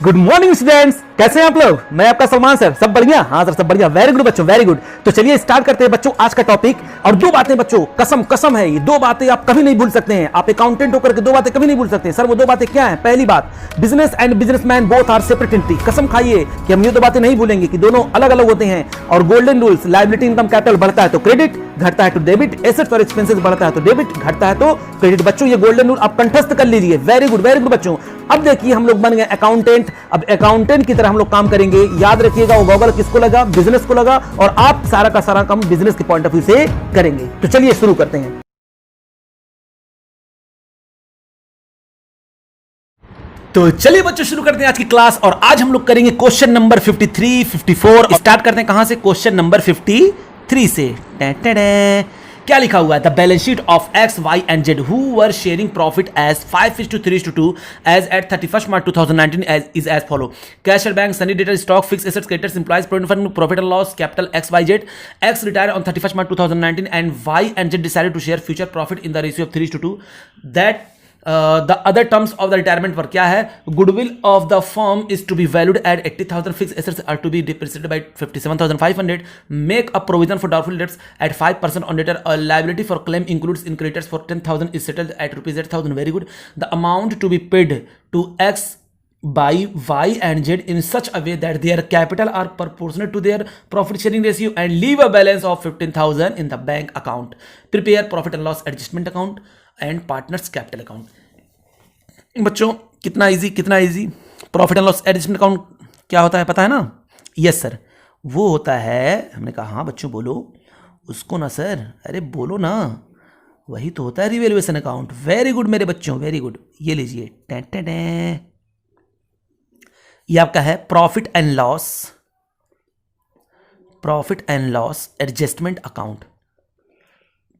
Good morning students, कैसे हैं आप लोग। मैं आपका सलमान सर। सब बढ़िया? हाँ सर, सब बढ़िया। वेरी गुड बच्चों, वेरी गुड। तो चलिए स्टार्ट करते हैं बच्चों आज का टॉपिक। और दो बातें बच्चों, कसम कसम है, ये दो बातें आप कभी नहीं भूल सकते हैं। आप अकाउंटेंट होकर के दो बातें कभी नहीं भूल सकते हैं। सर वो दो बातें क्या हैं? पहली बात, business and businessman both are separate entity. कसम खाइए कि हम ये दो बातें नहीं भूलेंगे कि दोनों अलग अलग होते हैं। और golden rules, liability income capital बढ़ता है तो क्रेडिट, घटता है तो डेबिट, एसेट्स और एक्सपेंसेस बढ़ता है तो डेबिट, घटता है तो क्रेडिट। बच्चों ये गोल्डन रूल आप कंठस्थ कर लीजिए। वेरी गुड बच्चों। अब देखिए हम लोग बन गए अकाउंटेंट। अब अकाउंटेंट की तरह हम लोग काम करेंगे। याद रखिएगा वो गॉगल किसको लगा? बिजनेस को लगा। और आप सारा का सारा काम बिजनेस के पॉइंट ऑफ व्यू से करेंगे। तो चलिए शुरू करते हैं। तो चलिए बच्चों शुरू करते हैं आज की क्लास। और आज हम लोग करेंगे क्वेश्चन नंबर 53, 54। स्टार्ट करते हैं कहां से? क्वेश्चन नंबर 53 से। क्या लिखा हुआ है? The balance sheet of X, Y and Z who were sharing profit as 5:3:2 as at 31 March 2019 is as follow. Cash at bank, sundry debtor, stock, fix assets, creditors, employees, provident fund, profit and loss, capital X Y Z. X retire on 31 March 2019 and Y and Z decided to share future profit in the ratio of 3:2। That the other terms of the retirement पर क्या है? Goodwill of the firm is to be valued at 80,000. Fixed assets are to be depreciated by 57,500. Make a provision for doubtful debts at 5% on debtor. A liability for claim includes in creditors for 10,000 is settled at rupees 8,000. Very good. The amount to be paid to X by Y and Z in such a way that their capital are proportionate to their profit sharing ratio and leave a balance of 15,000 in the bank account. Prepare profit and loss adjustment account and partners capital account. बच्चों कितना easy. Profit and loss adjustment account क्या होता है पता है ना? Yes sir, वो होता है। हमने कहा हाँ बच्चों बोलो उसको ना सर। अरे बोलो ना, वही तो होता है रिवैल्यूएशन अकाउंट। वेरी गुड मेरे बच्चों, वेरी गुड। ये लीजिए, ये आपका है profit and loss adjustment account.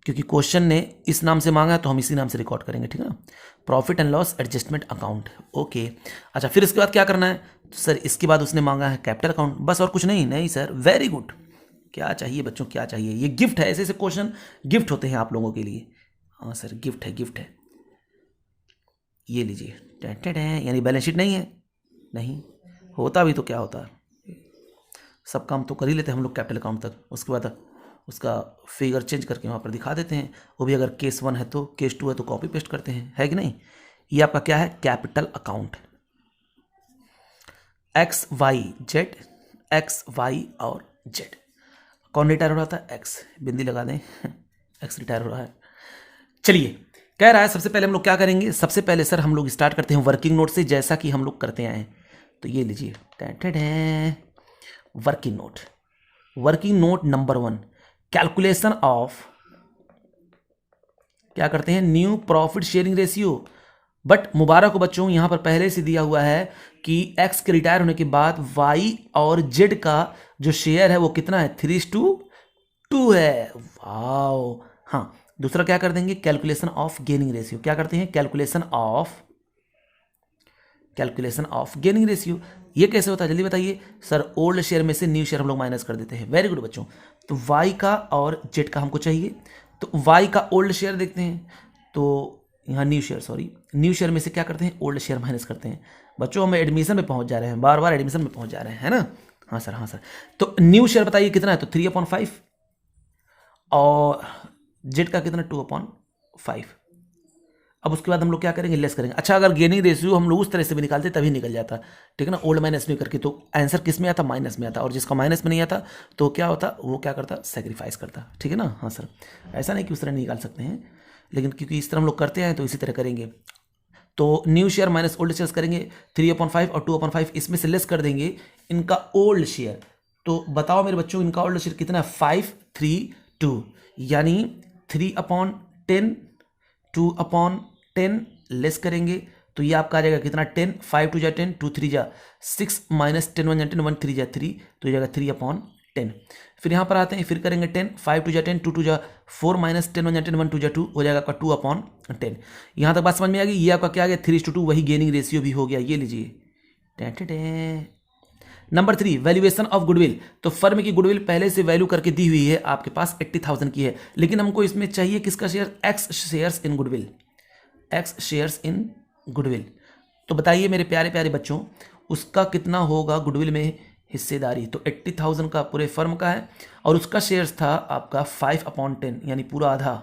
क्योंकि क्वेश्चन ने इस नाम से मांगा है तो हम इसी नाम से रिकॉर्ड करेंगे, ठीक है ना? Profit and loss adjustment account. Okay, अच्छा फिर इसके बाद क्या करना है? तो सर इसके बाद उसने मांगा है कैपिटल अकाउंट, बस और कुछ नहीं। नहीं सर, वेरी गुड। क्या चाहिए बच्चों, क्या चाहिए? ये गिफ्ट है, ऐसे क्वेश्चन गिफ्ट होते हैं आप लोगों के लिए। हाँ सर, गिफ्ट है। ये लीजिए, यानी बैलेंस शीट नहीं है। नहीं होता भी तो क्या होता, सब काम तो कर ही लेते हैं हम लोग कैपिटल अकाउंट तक। उसके बाद उसका फिगर चेंज करके वहाँ पर दिखा देते हैं। वो भी अगर केस 1 है तो, केस 2 है तो कॉपी पेस्ट करते हैं, है कि नहीं? ये आपका क्या है? Capital account. एक्स वाई और जेड। कौन रिटायर हो रहा था? एक्स। बिंदी लगा दें एक्स रिटायर हो रहा है। चलिए, कह रहा है सबसे पहले हम लोग क्या करेंगे? सबसे पहले सर हम लोग स्टार्ट करते हैं वर्किंग नोट से, जैसा कि हम लोग करते आए हैं। तो ये लीजिए, working note number 1, calculation of, क्या करते हैं? New profit sharing ratio. But मुबारक हो बच्चों, यहां पर पहले से दिया हुआ है कि एक्स के रिटायर होने के बाद वाई और जेड का जो शेयर है वो कितना है? 3:2 है। वाओ। हाँ, दूसरा क्या कर देंगे? Calculation of gaining ratio. क्या करते हैं? Calculation of gaining ratio. ये कैसे होता है जल्दी बताइए? सर ओल्ड शेयर में से न्यू शेयर हम लोग माइनस कर देते हैं। वेरी गुड बच्चों। तो वाई का और जेड का हमको चाहिए, तो वाई का ओल्ड शेयर देखते हैं। तो यहाँ न्यू शेयर में से क्या करते हैं? ओल्ड शेयर माइनस करते हैं। बच्चों हम एडमिशन में पहुंच जा रहे हैं, बार एडमिशन में पहुंच जा रहे हैं, है ना? हाँ सर। तो न्यू शेयर बताइए कितना है? तो 3/5। और जेड का कितना? 2/5। अब उसके बाद हम लोग क्या करेंगे? लेस करेंगे। अच्छा, अगर गेनिंग रेशियो हम लोग उस तरह से भी निकालते तभी निकल जाता, ठीक है ना? ओल्ड माइनस में करके, तो आंसर किस में आता? माइनस में आता। और जिसका माइनस में नहीं आता तो क्या होता? वो क्या करता? सेक्रीफाइस करता, ठीक है ना? हाँ सर, ऐसा नहीं कि उस तरह नहीं निकाल सकते हैं, लेकिन क्योंकि इस तरह हम लोग करते हैं तो इसी तरह करेंगे। तो new share minus old share करेंगे, 3/5 और 2/5 इसमें से लेस कर देंगे इनका ओल्ड शेयर। तो बताओ मेरे बच्चों, इनका ओल्ड शेयर कितना है? 532, यानी 3/10, 2/10 लेस करेंगे तो ये आपका आ जाएगा कितना? 10। 5 2 जा 10, 2 3 जा 6, माइनस 10 1 जा 10, 1 3 जा 3, तो ये जाएगा 3/10। फिर यहाँ पर आते हैं, फिर करेंगे 10, 5 2 जा 10, 2 2 जा 4, माइनस 10 1 जा 10, 1 2 जा 2, हो जाएगा आपका 2/10। यहाँ तक बात समझ में आ गई? ये आपका क्या आ गया? 3:2, वही गेनिंग रेशियो भी हो गया। ये लीजिए। Number 3, valuation of goodwill. तो फर्म की गुडविल पहले से वैल्यू करके दी हुई है, आपके पास 80,000 की है, लेकिन हमको इसमें चाहिए किसका share? X shares in goodwill. तो बताइए मेरे प्यारे प्यारे बच्चों, उसका कितना होगा गुडविल में हिस्सेदारी, तो 80,000 का पूरे फर्म का है और उसका शेयर्स था आपका 5/10 यानी पूरा आधा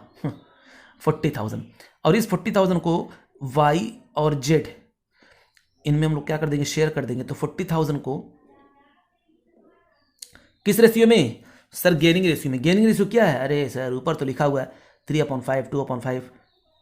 40,000। और इस 40,000 को वाई और जेड इनमें हम लोग क्या कर देंगे, शेयर कर देंगे। तो 40,000 को किस रेशियो में सर, गेनिंग रेशियो में। गेनिंग रेशियो क्या है, अरे सर ऊपर तो लिखा हुआ है 3/5 2/5,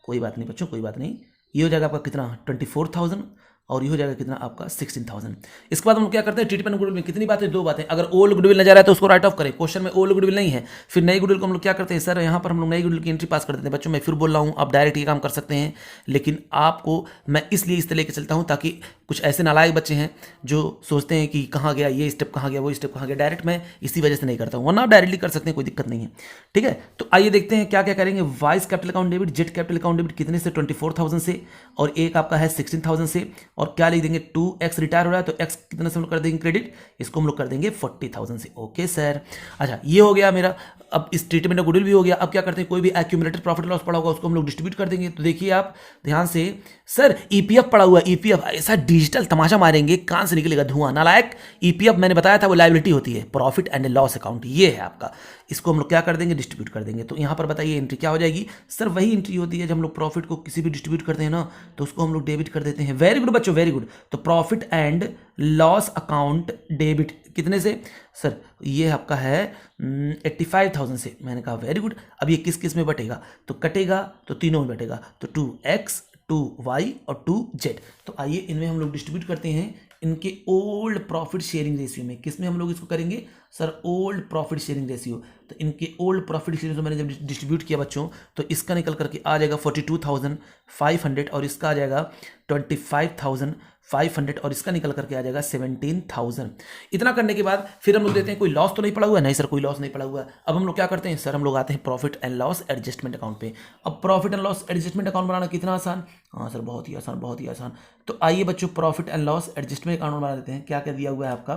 कोई बात नहीं बच्चों कोई बात नहीं। ये हो जाएगा आपका कितना 24,000 और ये हो जाएगा कितना आपका 16,000। इसके बाद हम लोग क्या करते हैं, ट्रीटमेंट गुडविल में कितनी बातें, 2 बातें। अगर ओल्ड गुडविल नजर आए तो उसको राइट ऑफ करें, क्वेश्चन में ओल्ड गुडविल नहीं है। फिर नई गुडविल को हम लोग क्या करते हैं सर, यहाँ पर हम लोग नई गुडविल की एंट्री पास कर देते हैं। बच्चों मैं फिर बोल रहा हूँ, आप डायरेक्ट ये काम कर सकते हैं, लेकिन आपको मैं इसलिए इस तरह लेके चलता हूँ ताकि कुछ ऐसे नालायक बच्चे हैं जो सोचते हैं कि कहाँ गया ये स्टेप, कहाँ गया वो स्टेप, कहाँ गया। डायरेक्ट मैं इसी वजह से नहीं करता हूँ, वरना आप डायरेक्टली कर सकते हैं, कोई दिक्कत नहीं है। ठीक है, तो आइए देखते हैं क्या क्या करेंगे। Vice capital account debit, Z capital account debit कितने से, 24,000 से, और एक आपका है 16,000 से। और क्या लिख देंगे, 2x रिटायर हो रहा है तो x कितने से हम लोग कर देंगे क्रेडिट, इसको हम लोग कर देंगे 40,000 से। ओके सर, अच्छा ये हो गया मेरा। अब इस ट्रीटमेंट ऑफ गुडविल भी हो गया। अब क्या करते हैं, कोई भी एक्यूमुलेटेड प्रॉफिट लॉस पड़ा होगा उसको हम लोग डिस्ट्रीब्यूट कर देंगे। तो देखिए आप ध्यान से, सर ईपीएफ पड़ा हुआ, ईपीएफ ऐसा डिजिटल तमाशा मारेंगे, कान से निकलेगा धुआं, नालायक। ईपीएफ मैंने बताया था वो लायबिलिटी होती है, प्रॉफिट एंड लॉस अकाउंट, ये है आपका। इसको हम लोग क्या कर देंगे, डिस्ट्रीब्यूट कर देंगे। तो यहाँ पर बताइए एंट्री क्या हो जाएगी सर, वही एंट्री होती है जब हम लोग प्रॉफिट को किसी भी डिस्ट्रीब्यूट करते हैं ना, तो उसको हम लोग डेबिट कर देते हैं। वेरी गुड बच्चों, वेरी गुड। तो profit and loss account debit कितने से सर, ये आपका है 85,000 से। मैंने कहा वेरी गुड। अब ये किस किस में बटेगा, तो कटेगा तो तीनों में बटेगा, तो 2x 2y और 2z। तो आइए इनमें हम लोग डिस्ट्रीब्यूट करते हैं इनके ओल्ड प्रॉफिट शेयरिंग रेशियो में। किस में हम लोग इसको करेंगे sir, old profit sharing ratio. तो इनके ओल्ड प्रॉफिट शेयरिंग रेशियो मैंने जब डिस्ट्रीब्यूट किया बच्चों, तो इसका निकल करके आ जाएगा 42,500 और इसका आ जाएगा 25,500 और इसका निकल करके आ जाएगा 17,000। इतना करने के बाद फिर हम लोग देते हैं कोई लॉस तो नहीं पड़ा हुआ है, नहीं सर कोई लॉस नहीं पड़ा हुआ है। अब हम लोग क्या करते हैं सर, हम लोग आते हैं profit and loss adjustment account पे। अब profit and loss adjustment account बनाना कितना आसान, हाँ सर बहुत ही आसान, बहुत ही आसान। तो आइए बच्चों profit and loss adjustment account बना देते हैं। क्या क्या दिया हुआ है आपका,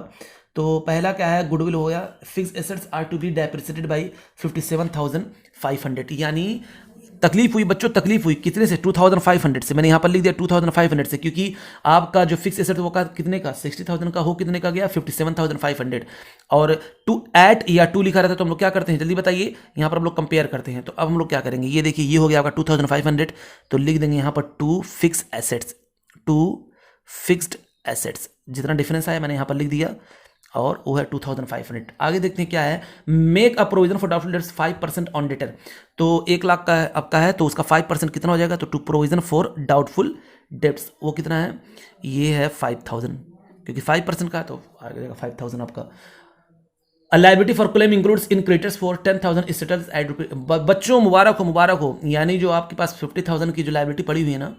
तो पहला क्या है, गुडविल हो गया, fix assets are to be depreciated by 57,500, यानी तकलीफ हुई बच्चों, तकलीफ हुई कितने से, 2,500 से। मैंने यहाँ पर लिख दिया 2,500 से, क्योंकि आपका जो फिक्स एसेट वो का कितने का 60,000 का हो, कितने का गया 57,500। और टू एट या टू लिखा रहता है तो हम लोग क्या करते हैं जल्दी बताइए, यहाँ पर हम लोग कंपेयर करते हैं। तो अब हम लोग क्या करेंगे, ये देखिए ये हो गया आपका 2,500, तो लिख देंगे यहाँ पर to fix assets, to fixed assets, जितना डिफरेंस आया मैंने यहाँ पर लिख दिया, और वो है 2,500। आगे देखते हैं क्या है, make a provision for doubtful dates 5% on debtor. तो 1 लाख का आपका है तो उसका 5% कितना हो जाएगा, तो to provision for doubtful debts वो कितना है, ये है 5,000, क्योंकि 5% का है तो आ जाएगा 5,000 आपका। A liability for claim includes in creditors for 10,000 settles at रुपये। बच्चों मुबारक हो, मुबारक हो, यानी जो आपके पास 50,000 की जो लाइबिलिटी पड़ी हुई है ना,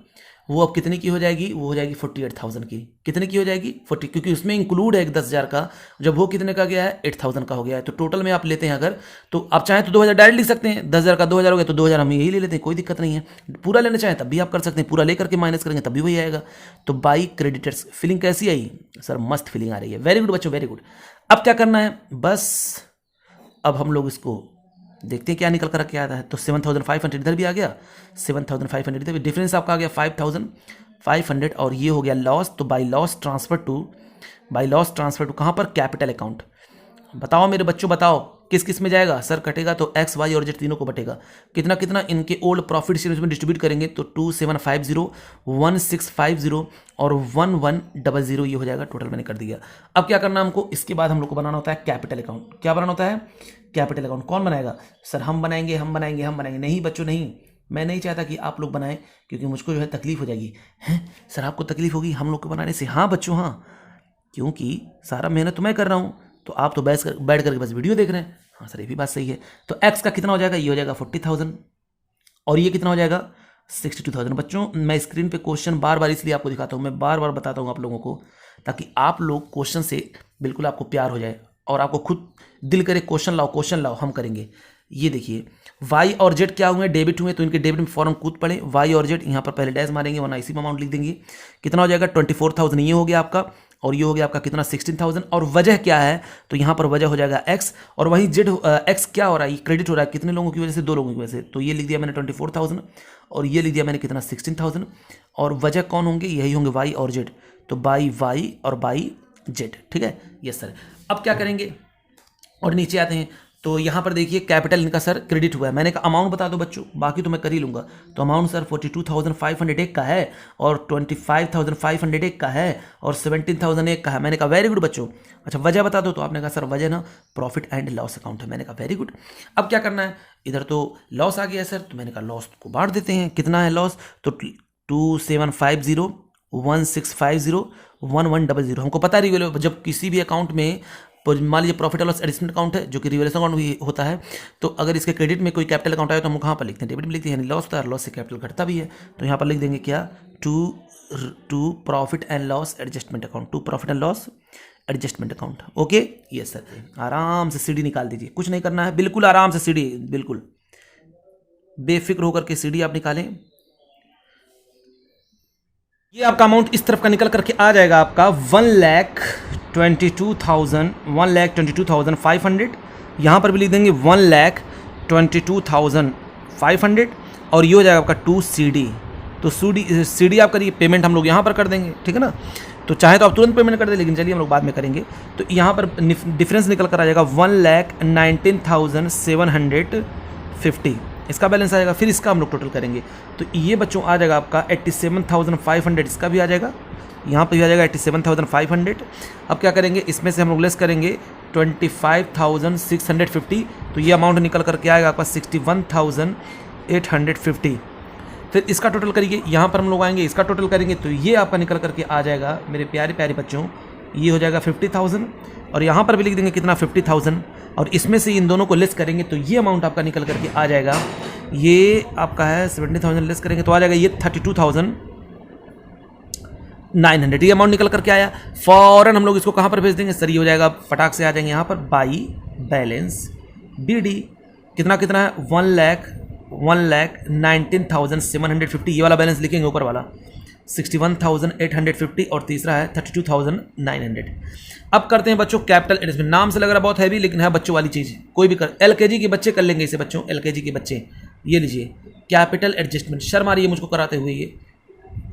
वो अब कितने की हो जाएगी, वो हो जाएगी 48,000 की। कितने की हो जाएगी 40, क्योंकि उसमें इंक्लूड है 10,000 का, जब वो कितने का गया है 8,000 का हो गया है। तो टोटल में आप लेते हैं अगर, तो आप चाहें तो 2,000 डायरेक्ट लिख सकते हैं, 10,000 का 2,000 हो गया तो 2,000 हम यही ले लेते हैं, कोई दिक्कत नहीं है। पूरा लेना चाहें तब भी आप कर सकते हैं, पूरा लेकर के माइनस करेंगे तब भी वही आएगा। तो बाई क्रेडिटर्स, फीलिंग कैसी आई सर, मस्त फीलिंग आ रही है, वेरी गुड बच्चों वेरी गुड। अब क्या करना है, बस अब हम लोग इसको देखते हैं क्या निकल कर क्या आता है। तो 7,500 इधर भी आ गया, 7,500 इधर भी, डिफरेंस आपका आ गया 5,500 और ये हो गया लॉस। तो बाई लॉस ट्रांसफर टू कहाँ पर, कैपिटल अकाउंट। बताओ मेरे बच्चों बताओ किस किस में जाएगा सर, कटेगा तो एक्स वाई और जेड तीनों को बटेगा, कितना कितना इनके ओल्ड प्रॉफिट शेयर में डिस्ट्रीब्यूट करेंगे तो 2,750, 1,650 और 1,100 ये हो जाएगा, टोटल मैंने कर दिया। अब क्या करना हमको, इसके बाद हम लोग को बनाना होता है कैपिटल अकाउंट। क्या बनाना होता है, कैपिटल अकाउंट। कौन बनाएगा सर, हम बनाएंगे। नहीं बच्चों नहीं, मैं नहीं चाहता कि आप लोग बनाएं, क्योंकि मुझको जो है तकलीफ हो जाएगी। हैं सर आपको तकलीफ होगी हम लोग को बनाने से, हाँ बच्चों हाँ, क्योंकि सारा मेहनत तो मैं कर रहा हूँ, तो आप तो बैठ करके बस वीडियो देख रहे हैं। हाँ सर ये भी बात सही है। तो एक्स का कितना हो जाएगा, ये हो जाएगा 40,000 और ये कितना हो जाएगा 62,000। बच्चों मैं स्क्रीन पे क्वेश्चन बार बार इसलिए आपको दिखाता हूँ, मैं बार बार बताता हूँ आप लोगों को, ताकि आप लोग क्वेश्चन से बिल्कुल आपको प्यार हो जाए और आपको खुद दिल करे क्वेश्चन लाओ हम करेंगे। ये देखिए वाई और जेड क्या हुए, डेबिट हुए, तो इनके डेबिट में फॉर्म कूद पड़े, वाई और जेड। यहाँ पर पहले डैश मारेंगे वरना इसी में अमाउंट लिख देंगे। कितना हो जाएगा 24,000 ये हो गया आपका, और ये हो गया आपका कितना 16,000। और वजह क्या है, तो यहाँ पर वजह हो जाएगा एक्स, और वहीं जेड एक्स क्या हो रहा है, क्रेडिट हो रहा है कितने लोगों की वजह से, 2 लोगों की वजह से। तो ये लिख दिया मैंने 24,000 और ये लिख दिया मैंने कितना 16,000, और वजह कौन होंगे, यही होंगे वाई और जेड। तो बाई वाई और बाई जेड, ठीक है। Yes sir. अब क्या करेंगे और नीचे आते हैं तो यहाँ पर देखिए कैपिटल इनका सर क्रेडिट हुआ है। मैंने कहा अमाउंट बता दो बच्चों, बाकी तो मैं कर ही लूँगा। तो अमाउंट सर 42,501 का है और 25,501 का है और 17,001 का है। मैंने कहा वेरी गुड बच्चों। अच्छा वजह बता दो, तो आपने कहा सर वजह ना प्रॉफिट एंड लॉस अकाउंट है। मैंने कहा वेरी गुड। अब क्या करना है, इधर तो लॉस आ गया सर, तो मैंने कहा लॉस को बांट देते हैं। कितना है लॉस, तो 2750 1650 1100। हमको पता है जब किसी भी अकाउंट में मान लीजिए प्रॉफिट और लॉस एडजस्टमेंट अकाउंट है जो कि रिवैल्यूएशन अकाउंट भी होता है, तो अगर इसके क्रेडिट में कोई कैपिटल अकाउंट आए तो हम कहाँ पर लिखते हैं, डेबिट में लिखते हैं, यानी लॉस होता है, लॉस से कैपिटल घटता भी है। तो यहाँ पर लिख देंगे क्या, to profit and loss adjustment account, to profit and loss adjustment account. Okay yes sir. आराम से सीडी निकाल दीजिए, कुछ नहीं करना है, बिल्कुल आराम से सीडी, बिल्कुल बेफिक्र होकर के सीडी आप निकालें। ये आपका अमाउंट इस तरफ का निकल करके आ जाएगा आपका 1,22,500। यहाँ पर भी लिख देंगे 1,22,500 और ये हो जाएगा आपका 2 CD। तो CD आप करिए, पेमेंट हम लोग यहाँ पर कर देंगे, ठीक है ना। तो चाहे तो आप तुरंत पेमेंट कर दें, लेकिन चलिए हम लोग बाद में करेंगे। तो यहाँ पर डिफरेंस निकल कर आ जाएगा 1,19,750, इसका बैलेंस आएगा। फिर इसका हम लोग टोटल करेंगे तो ये बच्चों आ जाएगा आपका 87,500, इसका भी आ जाएगा, यहाँ पर भी आ जाएगा 87,500। अब क्या करेंगे, इसमें से हम लोग लेस करेंगे 25,650, तो ये अमाउंट निकल करके आएगा आपका 61,850। फिर इसका टोटल करिए, यहाँ पर हम लोग आएंगे, इसका टोटल करेंगे तो ये आपका निकल करके आ जाएगा मेरे प्यारे प्यारे बच्चों, ये हो जाएगा 50,000 और यहाँ पर भी लिख देंगे कितना 50,000 और इसमें से इन दोनों को लेस करेंगे तो ये अमाउंट आपका निकल करके आ जाएगा, ये आपका है 70,000 लेस करेंगे तो आ जाएगा ये 32,900। ये अमाउंट निकल करके आया। फौरन हम लोग इसको कहाँ पर भेज देंगे सर, ये हो जाएगा फटाक से आ जाएंगे यहाँ पर बाई बैलेंस BD। कितना कितना है 1,19,750, ये वाला बैलेंस लिखेंगे ऊपर वाला 61,850 और तीसरा है 32,900। अब करते हैं बच्चों कैपिटल एडजस्टमेंट। नाम से लग रहा बहुत हैवी, लेकिन है बच्चों वाली चीज़, कोई भी कर, LKG के बच्चे कर लेंगे इसे बच्चों, LKG के बच्चे। ये लीजिए कैपिटल एडजस्टमेंट, शर्म आ रही है मुझको कराते हुए, ये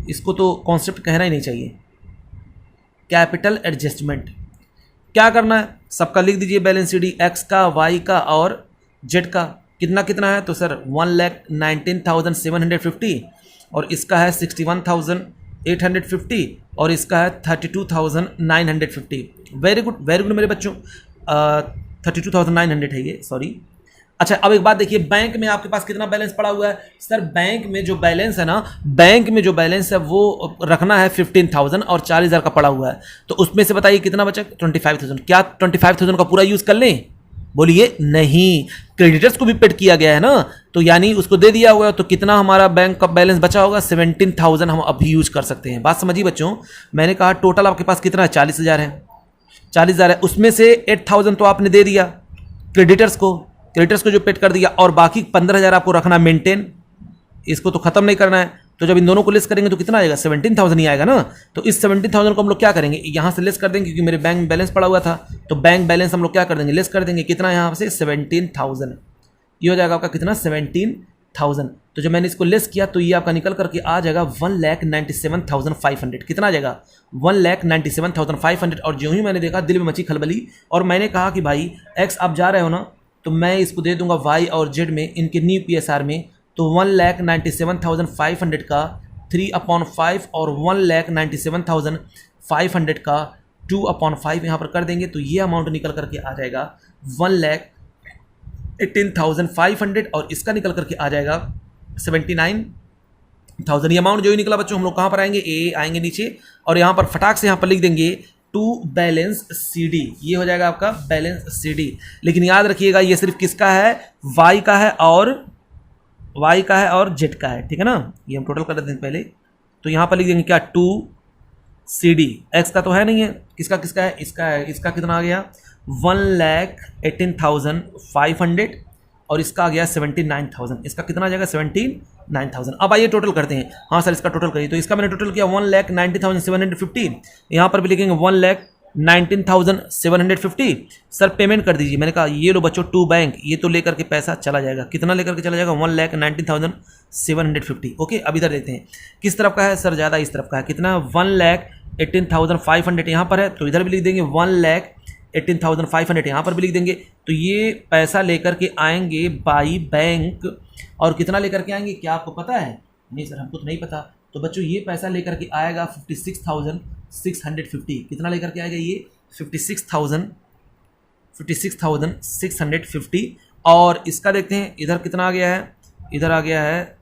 इसको तो कॉन्सेप्ट कहना ही नहीं चाहिए। कैपिटल एडजस्टमेंट क्या करना है, सबका लिख दीजिए बैलेंस CD, X का, Y का और Z का। कितना कितना है, तो सर 1,19,750 और इसका है 61,850 और इसका है 32,950। वेरी गुड मेरे बच्चों, 32,900 है ये, सॉरी। अच्छा अब एक बात देखिए, बैंक में आपके पास कितना बैलेंस पड़ा हुआ है सर, बैंक में जो बैलेंस है ना, बैंक में जो बैलेंस है वो रखना है 15,000 और 40,000 का पड़ा हुआ है। तो उसमें से बताइए कितना बचा, 25,000। क्या 25,000 का पूरा यूज़ कर लें, बोलिए नहीं, क्रेडिटर्स को भी पेड किया गया है ना, तो यानी उसको दे दिया हुआ है। तो कितना हमारा बैंक का बैलेंस बचा होगा, 17,000 हम अभी यूज कर सकते हैं। बात समझिए बच्चों, मैंने कहा टोटल आपके पास कितना है, 40,000 है, 40,000 है, उसमें से 8,000 तो आपने दे दिया क्रेडिटर्स को जो पेड कर दिया और बाकी 15,000 आपको रखना मेंटेन, इसको तो खत्म नहीं करना है। तो जब इन दोनों को लेस करेंगे तो कितना आएगा, 17,000 ही आएगा ना। तो इस 17,000 को हम लोग क्या करेंगे, यहाँ से लेस कर देंगे क्योंकि मेरे बैंक में बैलेंस पड़ा हुआ था, तो बैंक बैलेंस हम लोग क्या कर देंगे, लेस कर देंगे। कितना यहाँ से 17,000, ये हो जाएगा आपका कितना 17,000। तो जब मैंने इसको लेस किया तो ये आपका निकल करके आ जाएगा 1,97,500। कितना आ जाएगा 1,97,500। और जो ही मैंने देखा दिल में मची खलबली और मैंने कहा कि भाई X आप जा रहे हो ना, तो मैं इसको दे दूंगा Y और Z में, इनके न्यू PSR में। तो 1,97,500 का 3/5 और 1,97,500 का 2/5 यहाँ पर कर देंगे तो ये अमाउंट निकल करके आ जाएगा 1,18,500 और इसका निकल करके आ जाएगा 79,000। ये अमाउंट जो ही निकला बच्चों, हम लोग कहाँ पर आएंगे, आएंगे नीचे और यहाँ पर फटाक से यहाँ पर लिख देंगे टू बैलेंस CD। ये हो जाएगा आपका बैलेंस CD। लेकिन याद रखिएगा ये सिर्फ किसका है, Y का है और Z का है, ठीक है ना। ये हम टोटल कर देते हैं पहले, तो यहाँ पर लिख देंगे क्या 2 CD। X का तो है नहीं है, किसका किसका है, इसका है। इसका कितना आ गया 1,18,500 और इसका आ गया 79,000। इसका कितना आ जाएगा 79,000। अब आइए टोटल करते हैं। हाँ सर इसका टोटल करिए, तो इसका मैंने टोटल किया 1,90,750। यहाँ पर भी लिखेंगे 1,19,750। सर पेमेंट कर दीजिए। मैंने कहा ये लो बच्चों टू बैंक, ये तो लेकर के पैसा चला जाएगा। कितना लेकर के चला जाएगा 1,19,750। ओके अब इधर देखते हैं किस तरफ का है सर, ज़्यादा इस तरफ का है। कितना 1,19,750 18,500 यहाँ पर है, तो इधर भी लिख देंगे 1,18,500 यहाँ पर भी लिख देंगे। तो ये पैसा लेकर के आएंगे बाई बैंक, और कितना लेकर के आएंगे क्या आपको पता है? नहीं सर हमको तो नहीं पता। तो बच्चों ये पैसा लेकर के आएगा 56,650। कितना लेकर के आएगा ये? 56,650। और इसका देखते हैं इधर कितना आ गया है, इधर आ गया है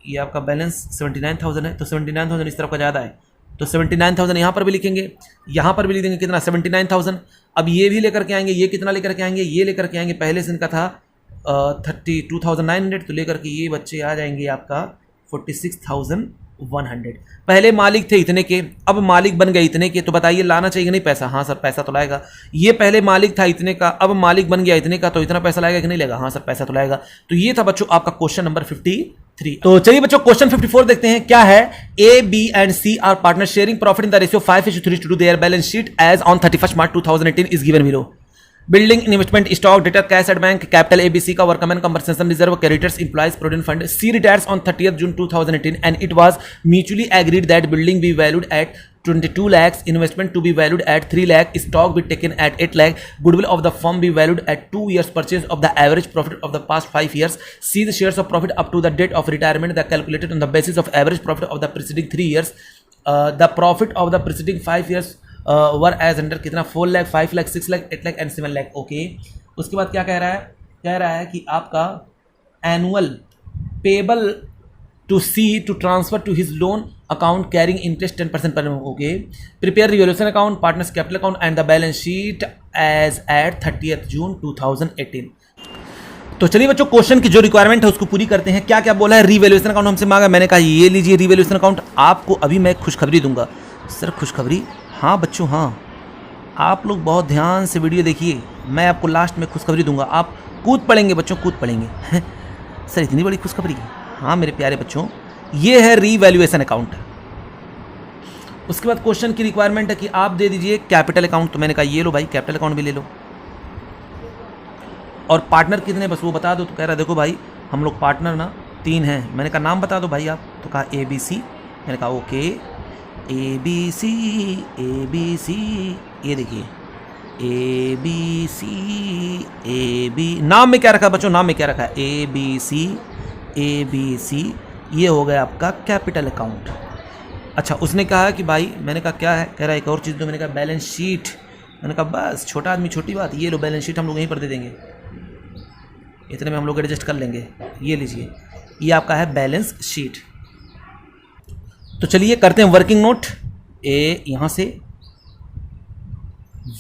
ये आपका बैलेंस 79,000 है, तो 79,000 इस तरफ का ज़्यादा है, तो 79,000 यहाँ पर भी लिखेंगे, यहाँ पर भी लिख देंगे कितना 79,000। अब ये भी लेकर के आएंगे, ये कितना लेकर के आएंगे? ये लेकर के आएंगे, पहले से इनका था 32,900, तो लेकर के ये बच्चे आ जाएंगे आपका 46,100। पहले मालिक थे इतने के, अब मालिक बन गए इतने के, तो बताइए लाना चाहिए नहीं पैसा? हाँ सर पैसा तो लाएगा। ये पहले मालिक था इतने का, अब मालिक बन गया इतने का, तो इतना पैसा लाएगा कि नहीं लाएगा? हाँ सर पैसा तो लाएगा। तो ये था बच्चों आपका क्वेश्चन नंबर 53। तो चलिए बच्चों क्वेश्चन 54 देखते हैं क्या है। A, B and C are partner sharing profit in the ratio 5:3 their balance sheet as on 31 March 2018 is given below. Building, investment, stock, debtor, cash at bank, capital ABC का workman compensation reserve, creditors, employees provident fund. C retires on 30th June 2018 and it was mutually agreed that building be valued at 22 lakhs, investment to be valued at 3 lakh, stock be taken at 8 lakh, goodwill of the firm be valued at 2 years purchase of the average profit of the past 5 years. See the shares of profit up to the date of retirement that calculated on the basis of average profit of the preceding 3 years. The profit of the preceding 5 years were as under कितना 4 lakh, 5 lakh, 6 lakh, 8 lakh and 7 lakh. Okay, उसके बाद क्या कह रहा है? कह रहा है कि आपका annual payable to C to transfer to his loan account carrying interest 10% पर। Okay, prepare revaluation account, partners capital account and the balance sheet as at 30th June 2018। तो चलिए बच्चों क्वेश्चन की जो रिक्वायरमेंट है उसको पूरी करते हैं। क्या क्या बोला है? रीवैल्यूएशन अकाउंट हमसे मांगा, मैंने कहा ये लीजिए रीवैल्यूएशन अकाउंट। आपको अभी मैं खुशखबरी दूंगा। सर खुशखबरी? हाँ बच्चों हाँ, आप लोग बहुत ध्यान से वीडियो देखिए, मैं आपको लास्ट में खुशखबरी दूंगा। आप कूद पड़ेंगे बच्चों, कूद पड़ेंगे। सर इतनी बड़ी खुशखबरी? हाँ मेरे प्यारे बच्चों, ये है रीवैल्यूएशन अकाउंट। उसके बाद क्वेश्चन की रिक्वायरमेंट है कि आप दे दीजिए कैपिटल अकाउंट, तो मैंने कहा ये लो भाई कैपिटल अकाउंट भी ले लो। और पार्टनर कितने बस वो बता दो। तो कह रहा देखो भाई हम लोग पार्टनर ना 3 हैं। मैंने कहा नाम बता दो भाई आप, तो कहा ABC। मैंने कहा ओके ABC, ये देखिए ABC, नाम में क्या रखा है बच्चों? नाम में क्या रखा है? ABC, ये हो गया आपका कैपिटल अकाउंट। अच्छा उसने कहा कि भाई, मैंने कहा क्या है? कह रहा है एक और चीज़ दो। मैंने कहा बैलेंस शीट। मैंने कहा बस छोटा आदमी छोटी बात, ये लो बैलेंस शीट हम लोग यहीं पर दे देंगे, इतने में हम लोग एडजस्ट कर लेंगे। ये लीजिए, ये आपका है बैलेंस शीट। तो चलिए करते हैं वर्किंग नोट। यहाँ से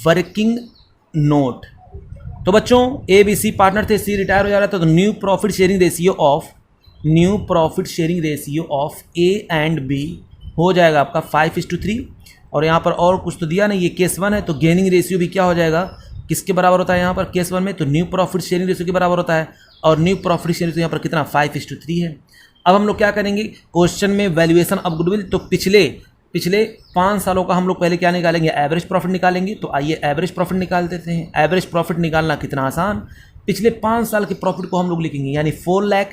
वर्किंग नोट। तो बच्चों ABC पार्टनर थे, C रिटायर हो जा रहा था, तो new profit sharing ratio of A and B हो जाएगा आपका 5:3। और यहाँ पर और कुछ तो दिया नहीं, ये केस 1 है, तो गेनिंग रेशियो भी क्या हो जाएगा? किसके बराबर होता है यहाँ पर केस 1 में? तो न्यू प्रॉफिट शेयरिंग रेशियो के बराबर होता है। और न्यू प्रॉफिट शेयरिंग रेशियो यहाँ पर कितना 5:3 है। अब हम लोग क्या करेंगे क्वेश्चन में? Valuation of goodwill. तो पिछले 5 सालों का हम लोग पहले क्या निकालेंगे? एवरेज प्रॉफिट निकालेंगे। तो आइए एवरेज प्रॉफिट निकाल देते हैं। एवरेज प्रॉफिट निकालना कितना आसान, पिछले 5 साल के प्रॉफिट को हम लोग लिखेंगे, यानी 4 lakh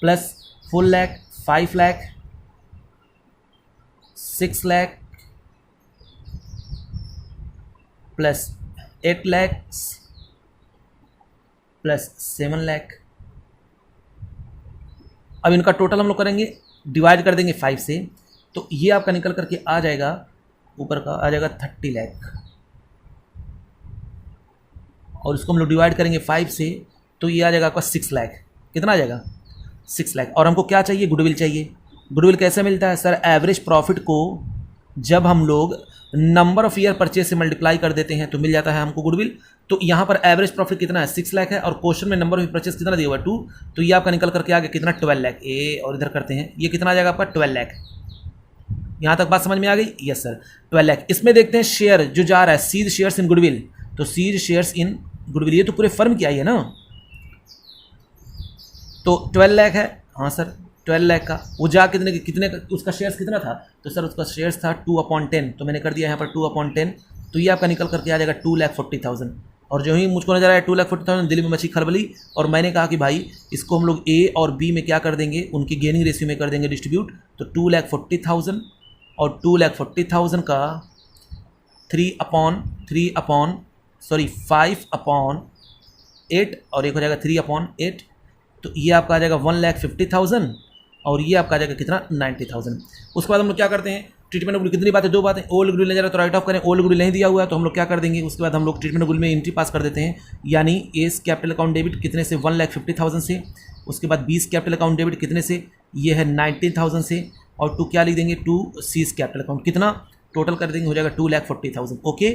plus 4 lakh, 5 lakh, 6 lakh plus 8 lakh plus 7 lakh. अब इनका टोटल हम लोग करेंगे, डिवाइड कर देंगे 5 से, तो ये आपका निकल करके आ जाएगा, ऊपर का आ जाएगा 30 लाख। और इसको हम लोग डिवाइड करेंगे 5 से, तो ये आ जाएगा आपका 6 लाख। कितना आ जाएगा? 6 लाख। और हमको क्या चाहिए? गुडविल चाहिए। गुडविल कैसे मिलता है सर? एवरेज प्रॉफिट को जब हम लोग नंबर ऑफ ईयर परचेज से मल्टीप्लाई कर देते हैं तो मिल जाता है हमको गुडविल। तो यहाँ पर एवरेज प्रॉफिट कितना है? 6 लाख है, और क्वेश्चन में नंबर ऑफ परचेज कितना दिया हुआ है? 2। तो ये आपका निकल करके आ गया कितना? 12 लाख। और इधर करते हैं, ये कितना आ जाएगा आपका? 12 लाख। यहाँ तक बात समझ में आ गई? Yes sir 12 lakh. इसमें देखते हैं शेयर जो जा रहा है, सीड शेयर्स इन गुडविल। तो सीड शेयर्स इन गुडविल ये तो पूरे फर्म की आई है ना, तो 12 लाख है। हाँ सर 12 लाख का वो जा कितने का उसका शेयर्स कितना था? तो सर उसका शेयर्स था 2/10, तो मैंने कर दिया यहाँ पर 2/10। तो ये आपका निकल करके आ जाएगा 2,40,000। और जो ही मुझको नजर आया 2,40,000, दिल में मची खलबली। और मैंने कहा कि भाई इसको हम लोग A और B में क्या कर देंगे? उनकी गेनिंग रेशियो में कर देंगे डिस्ट्रीब्यूट। तो 2,40,000 और 2,40,000 का 5/8 और एक हो जाएगा 3/8, तो ये आपका आ जाएगा 1,50,000 और ये आपका आ जाएगा कितना 90,000। उसके बाद हम लोग क्या करते हैं, ट्रीटमेंट गुड कितनी बातें, 2 बातें। ओल्ड गुड ले जा रहा है तो राइट ऑफ करें, ओल्ड गुड नहीं दिया हुआ है तो हम लोग क्या कर देंगे, उसके बाद हम लोग ट्रीटमेंट गुड में एंट्री पास कर देते हैं, यानी एस कैपिटल अकाउंट डेबिट कितने से 1,50,000 से, उसके बाद बीस कैपिटल अकाउंट डेबिट कितने से, ये है 19,000 से, और टू क्या लिख देंगे, टू सीज कैपिटल अकाउंट कितना टोटल कर देंगे, हो जाएगा 2,40,000। ओके,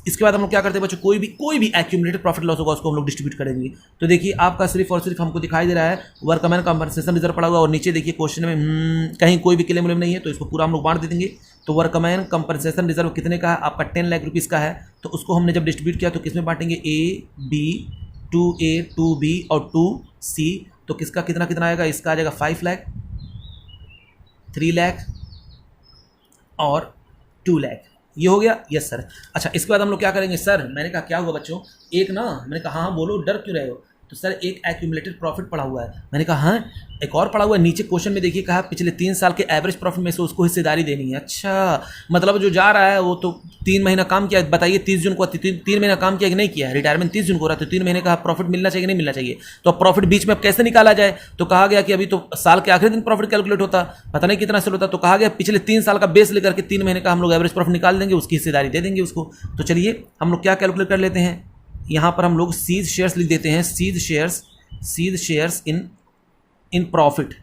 इसके बाद हम लोग क्या करते हैं बच्चों, कोई भी एक्यूमुलेटेड प्रॉफिट लॉस होगा उसको हम लोग डिस्ट्रीब्यूट करेंगे। तो देखिए आपका सिर्फ और सिर्फ हमको दिखाई दे रहा है वर्कमैन कंपनसेशन रिजर्व पड़ा हुआ, और नीचे देखिए क्वेश्चन में कहीं कोई भी क्लेम व्लेम नहीं है, तो इसको पूरा हम लोग बांट दे देंगे। तो वर्कमैन कंपनसेशन रिजर्व कितने का है, आपका 10 लाख रुपीज़ का है, तो उसको हमने जब डिस्ट्रीब्यूट किया तो किसमें बांटेंगे, ए बी, 2A 2B और 2C, तो किसका कितना कितना आएगा, इसका आ जाएगा 5 लाख, 3 लाख और 2 लाख, ये हो गया। Yes sir. अच्छा, इसके बाद हम लोग क्या करेंगे, सर मैंने कहा क्या हुआ बच्चों, एक ना, मैंने कहा हाँ बोलो, डर क्यों रहे हो, तो सर एक एक्यूमुलेटेड प्रॉफिट पड़ा हुआ है। मैंने कहा हाँ एक और पड़ा हुआ है, नीचे क्वेश्चन में देखिए कहा पिछले 3 साल के एवरेज प्रॉफिट में से उसको हिस्सेदारी देनी है। अच्छा, मतलब जो जा रहा है वो तो 3 महीना काम किया, बताइए 30 जून को 3 महीना काम किया कि नहीं किया, रिटायरमेंट 30 जून को रहा, तो 3 महीने का प्रॉफिट मिलना चाहिए कि नहीं मिलना चाहिए, तो अब प्रॉफिट बीच में अब कैसे निकाला जाए, तो कहा गया कि अभी तो साल के आखिरी दिन प्रॉफिट कैलकुलेट होता, पता नहीं कितना सेल होता, तो कहा गया पिछले 3 साल का बेस लेकर के 3 महीने का हम लोग एवरेज प्रॉफिट निकाल देंगे, उसकी हिस्सेदारी दे देंगे उसको। तो चलिए हम लोग क्या कैलकुलेट कर लेते हैं, यहाँ पर हम लोग सीज शेयर्स लिख देते हैं, C's shares in profit,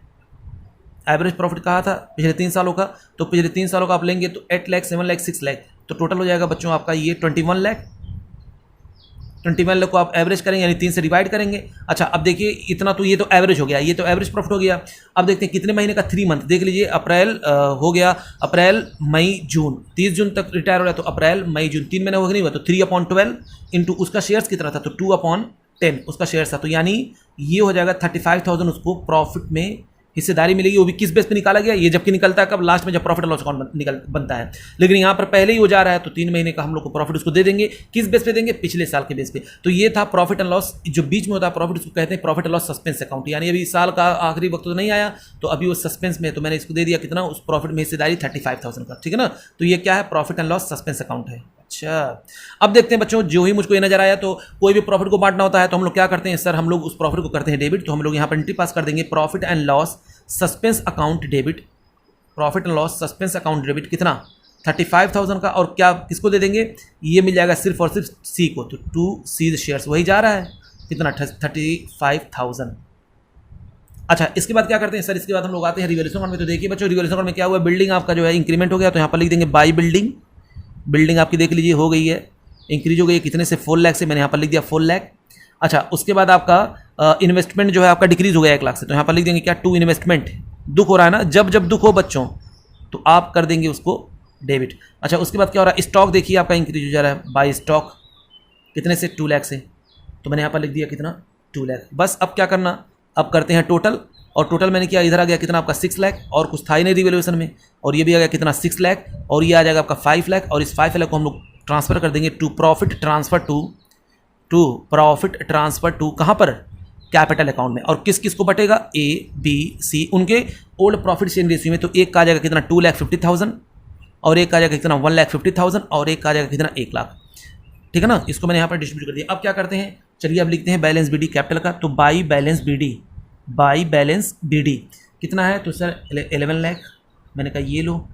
average profit कहा था पिछले 3 सालों का, तो पिछले 3 सालों का आप लेंगे तो 8 लाख, 7 लाख, 6 लाख, तो टोटल हो जाएगा बच्चों आपका ये 21 लाख। 21 लाख को आप एवरेज करेंगे यानी 3 से डिवाइड करेंगे। अच्छा, अब देखिए इतना तो ये तो एवरेज हो गया, ये तो एवरेज प्रॉफिट हो गया। अब देखते हैं कितने महीने का, 3 मंथ देख लीजिए, अप्रैल हो गया, अप्रैल मई जून, 30 जून तक रिटायर हो रहा है, तो अप्रैल मई जून 3 महीने हो गया, नहीं हुआ तो 3/12 इंटू उसका शेयर्स कितना था, तो 2/10 उसका शेयर्स था, तो यानी ये हो जाएगा 35,000 उसको प्रॉफिट में हिस्सेदारी मिलेगी। वो भी किस बेस पे निकाला गया, ये जबकि निकलता है कब, लास्ट में जब प्रॉफिट एंड लॉस अकाउंट बनता है, लेकिन यहाँ पर पहले ही वो जा रहा है, तो 3 महीने का हम लोग को प्रॉफिट उसको दे देंगे। किस बेस पे देंगे, पिछले साल के बेस पे। तो ये था प्रॉफिट एंड लॉस, जो बीच में होता है प्रॉफिट, उसको कहते हैं profit and loss suspense account, यानी अभी साल का आखिरी वक्त तो नहीं आया, तो अभी वो सस्पेंस में है, तो मैंने इसको दे दिया कितना, उस प्रॉफिट में हिस्सेदारी 35,000 का, ठीक है ना। तो ये क्या है, profit and loss suspense account है। अच्छा, अब देखते हैं बच्चों, जो ही मुझको ये नजर आया, तो कोई भी प्रॉफिट को बांटना होता है तो हम लोग क्या करते हैं, सर हम लोग उस प्रॉफिट को करते हैं डेबिट, तो हम लोग यहाँ पर एंट्री पास कर देंगे, profit and loss suspense account debit, profit and loss suspense account debit कितना 35,000 का, और क्या किसको दे देंगे, ये मिल जाएगा सिर्फ और सिर्फ सी को, तो 2C शेयर्स वही जा रहा है कितना 35,000। अच्छा, इसके बाद क्या करते हैं सर, इसके बाद हम लोग आते हैं रिवैल्यूएशन अकाउंट में। तो देखिए बच्चों, रिवैल्यूएशन अकाउंट में क्या हुआ, बिल्डिंग आपका जो है इंक्रीमेंट हो गया, तो यहाँ पर लिख देंगे बाई बिल्डिंग आपकी देख लीजिए हो गई है, इंक्रीज हो गई है, कितने से 4 लाख से, मैंने यहाँ पर लिख दिया 4 लाख। अच्छा, उसके बाद आपका इन्वेस्टमेंट जो है आपका डिक्रीज हो गया 1 लाख से, तो यहाँ पर लिख देंगे क्या, टू इन्वेस्टमेंट, दुख हो रहा है ना, जब दुख हो बच्चों तो आप कर देंगे उसको डेबिट। अच्छा, उसके बाद क्या हो रहा है, स्टॉक देखिए आपका इंक्रीज हो जा रहा है, बाई स्टॉक कितने से 2 लाख से, तो मैंने यहाँ पर लिख दिया कितना 2 लाख। बस अब क्या करना, अब करते हैं टोटल, और टोटल मैंने किया, इधर आ गया कितना आपका 6 लाख, और कुछ था ही नहीं रिवैल्यूएशन में, और ये भी आ गया कितना 6 लाख, और ये आ जाएगा आपका 5 लाख, और इस 5 लाख को हम लोग ट्रांसफर कर देंगे टू प्रॉफिट ट्रांसफर टू कहाँ पर, कैपिटल अकाउंट में। और किस किस को बटेगा, ABC उनके ओल्ड प्रॉफिट शेयरिंग रेशियो में, तो एक का आ जाएगा कितना 2,50,000, और एक का आ जाएगा कितना 1,50,000, और एक का आ जाएगा कितना 1 लाख, ठीक है ना। इसको मैंने यहाँ पर डिस्ट्रीब्यूट कर दिया। अब क्या करते हैं, चलिए अब लिखते हैं बैलेंस BD कैपिटल का, तो बाई बैलेंस BD कितना है, तो सर 11 लाख, मैंने कहा ये लो,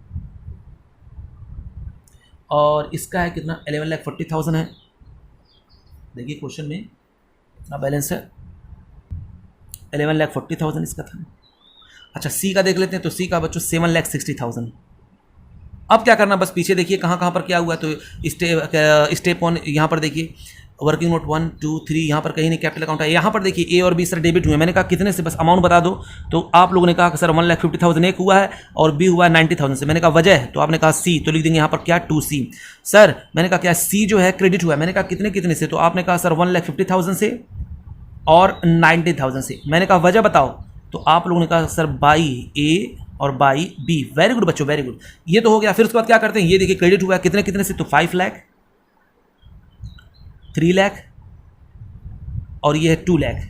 और इसका है कितना 11,40,000 है, देखिए क्वेश्चन में कितना बैलेंस है, 11,40,000 इसका था। अच्छा, सी का देख लेते हैं, तो सी का बच्चों 7,60,000। अब क्या करना, बस पीछे देखिए कहाँ कहाँ पर क्या हुआ, तो स्टेप 1 यहाँ पर देखिए, वर्किंग नोट 1 2 3, यहाँ पर कहीं नहीं कैपिटल अकाउंट है, यहाँ पर देखिए A और B सर डेबिट हुए, मैंने कहा कितने से, बस अमाउंट बता दो, तो आप लोगों ने कहा कि सर 1,50,000 एक हुआ है और B हुआ है 90,000 से, मैंने कहा वजह, तो आपने कहा C, तो लिख देंगे यहाँ पर क्या 2C। सर मैंने कहा क्या C जो है क्रेडिट हुआ है, मैंने कहा कितने से, तो आपने कहा सर 1,50,000 से और 90,000 से, मैंने कहा वजह बताओ, तो आप लोगों ने कहा सर बाई A और बाई B। वेरी गुड बच्चों, वेरी गुड, ये तो हो गया। फिर उसके बाद क्या करते हैं, ये देखिए क्रेडिट हुआ है कितने से, तो 5 लाख, 3 लाख, और ये है 2 लाख।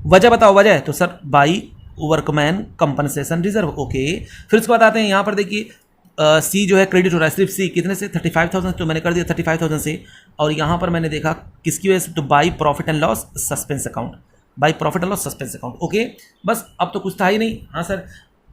वजह बताओ वजह, तो sir by workman compensation reserve. Okay, फिर उसके बाद आते हैं यहाँ पर देखिए सी जो है क्रेडिट हो रहा है सिर्फ सी कितने से 35,000, तो मैंने कर दिया 35,000 से। और यहाँ पर मैंने देखा किसकी वजह से, तो by profit and loss suspense account, by profit and loss suspense account. Okay बस अब तो कुछ था ही नहीं। हाँ सर,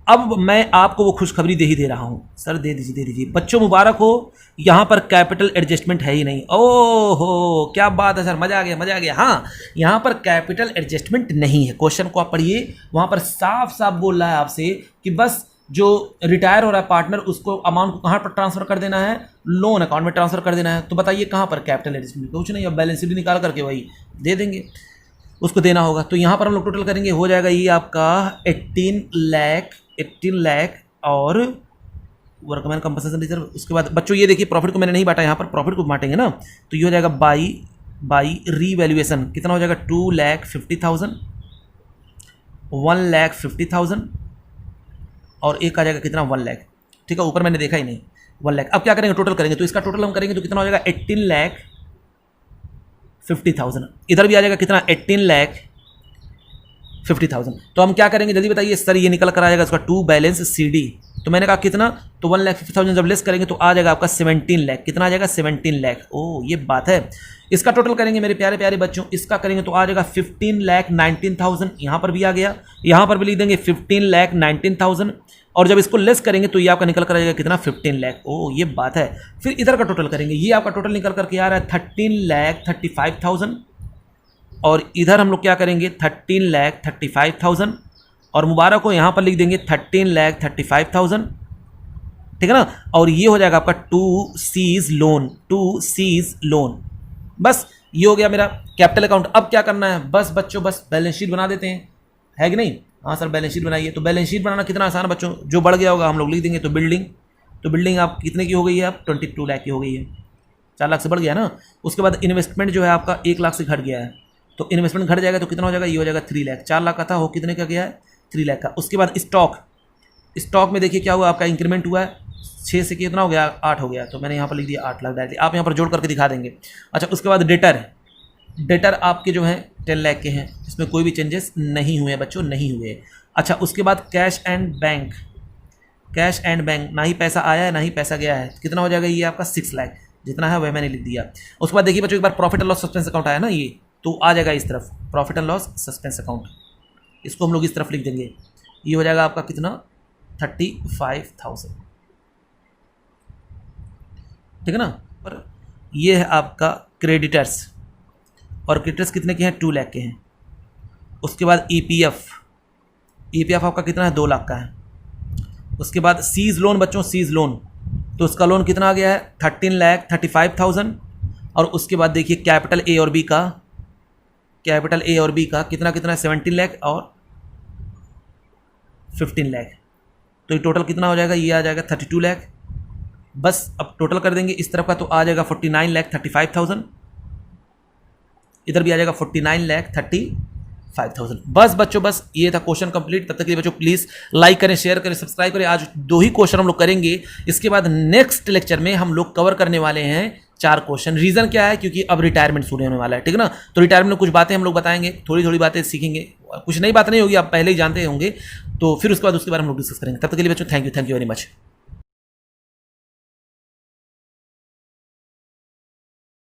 अब मैं आपको वो खुशखबरी दे ही दे रहा हूँ सर, दे दीजिए बच्चों, मुबारक हो, यहाँ पर कैपिटल एडजस्टमेंट है ही नहीं। ओहो क्या बात है सर, मजा आ गया। हाँ यहाँ पर कैपिटल एडजस्टमेंट नहीं है। क्वेश्चन को आप पढ़िए, वहाँ पर साफ साफ बोल रहा है आपसे कि बस जो रिटायर हो रहा है पार्टनर उसको अमाउंट को कहाँ पर ट्रांसफर कर देना है, लोन अकाउंट में ट्रांसफर कर देना है। तो बताइए कहाँ पर कैपिटल एडजस्टमेंट, कुछ नहीं, अब बैलेंस शीट निकाल करके वही दे देंगे, उसको देना होगा। तो यहाँ पर हम लोग टोटल करेंगे, हो जाएगा ये आपका 18 लाख और वर्कमैन कंपनसेशन रिजर्व। उसके बाद बच्चों ये देखिए प्रॉफिट को मैंने नहीं बांटा, यहाँ पर प्रॉफिट को बांटेंगे ना, तो ये हो जाएगा बाई रीवैल्यूएशन, कितना हो जाएगा 2,50,000, 1,50,000 और एक आ जाएगा कितना 1 लाख। ठीक है, ऊपर मैंने देखा ही नहीं 1 लाख। अब क्या करेंगे, टोटल करेंगे, तो इसका टोटल हम करेंगे तो कितना हो जाएगा 18,50,000। इधर भी आ जाएगा कितना 18,50,000। तो हम क्या करेंगे जल्दी बताइए सर, ये निकल कर आ जाएगा इसका टू बैलेंस CD, तो मैंने कहा कितना, तो 1,50,000 जब लेस करेंगे तो आ जाएगा आपका 17 लाख। कितना आ जाएगा 17 लाख। ओ ये बात है। इसका टोटल करेंगे मेरे प्यारे प्यारे बच्चों, इसका करेंगे तो आ जाएगा 15,19,000। यहाँ पर भी आ गया, यहाँ पर भी लिख देंगे 15,19,000 और जब इसको लेस करेंगे तो ये आपका निकल कर आ जाएगा कितना 15 लाख। ओ ये बात है। फिर इधर का टोटल करेंगे, ये आपका टोटल निकल करके आ रहा है 13,35,000 और इधर हम लोग क्या करेंगे 13,35,000 और मुबारक हो यहाँ पर लिख देंगे 13,35,000। ठीक है ना, और ये हो जाएगा आपका टू सीज लोन। बस ये हो गया मेरा कैपिटल अकाउंट। अब क्या करना है, बस बच्चों बस बैलेंस शीट बना देते हैं, है कि नहीं। हाँ सर बैलेंस शीट बनाइए। तो बैलेंस शीट बनाना कितना आसान है बच्चों, जो बढ़ गया होगा हम लोग लिख देंगे। तो बिल्डिंग आप कितने की हो गई है, आप 22 लाख की हो गई है, 4 लाख से बढ़ गया ना। उसके बाद इन्वेस्टमेंट जो है आपका 1 लाख से घट गया है, तो इन्वेस्टमेंट घट जाएगा तो कितना हो जाएगा, ये हो जाएगा 3 लाख। 4 लाख का था, हो कितने का गया है 3 लाख का। उसके बाद स्टॉक में देखिए क्या हुआ, आपका इंक्रीमेंट हुआ है, 6 से कितना हो गया 8 हो गया, तो मैंने यहाँ पर लिख दिया 8 लाख डायरेक्टली, आप यहाँ पर जोड़ करके दिखा देंगे। अच्छा उसके बाद डेटर आपके जो हैं 10 लाख के हैं, इसमें कोई भी चेंजेस नहीं हुए बच्चों, नहीं हुए। अच्छा उसके बाद कैश एंड बैंक, ना ही पैसा आया है ना ही पैसा गया है, कितना हो जाएगा ये आपका 6 लाख, जितना है वह मैंने लिख दिया। उसके बाद देखिए बच्चों एक बार profit and loss suspense account आया ना, ये तो आ जाएगा इस तरफ profit and loss suspense account, इसको हम लोग इस तरफ लिख देंगे। ये हो जाएगा आपका कितना 35,000। ठीक है ना, पर ये है आपका क्रेडिटर्स, और क्रेडिटर्स कितने के हैं 2 लाख के हैं। उसके बाद ईपीएफ आपका कितना है 2 लाख का है। उसके बाद सीज लोन बच्चों, सीज लोन, तो उसका लोन कितना आ गया है 13,35,000। और उसके बाद देखिए कैपिटल ए और बी का कितना है 17 लाख और 15 लाख, तो ये टोटल कितना हो जाएगा, ये आ जाएगा 32 लाख। बस अब टोटल कर देंगे इस तरफ का तो आ जाएगा 49,35,000, इधर भी आ जाएगा 49,35,000। बस बच्चों बस ये था क्वेश्चन कंप्लीट। तब तक के लिए बच्चों प्लीज़ लाइक करें, शेयर करें, सब्सक्राइब करें। आज 2 ही क्वेश्चन हम लोग करेंगे, इसके बाद नेक्स्ट लेक्चर में हम लोग कवर करने वाले हैं 4 क्वेश्चन। रीज़न क्या है, क्योंकि अब रिटायरमेंट शुरू होने वाला है, ठीक है ना। तो रिटायरमेंट में कुछ बातें हम लोग बताएंगे, थोड़ी बातें सीखेंगे, कुछ नई बात नहीं होगी, आप पहले ही जानते होंगे। तो फिर उसके बाद हम लोग डिस्कस करेंगे। तब तक के लिए बच्चों थैंक यू वेरी मच।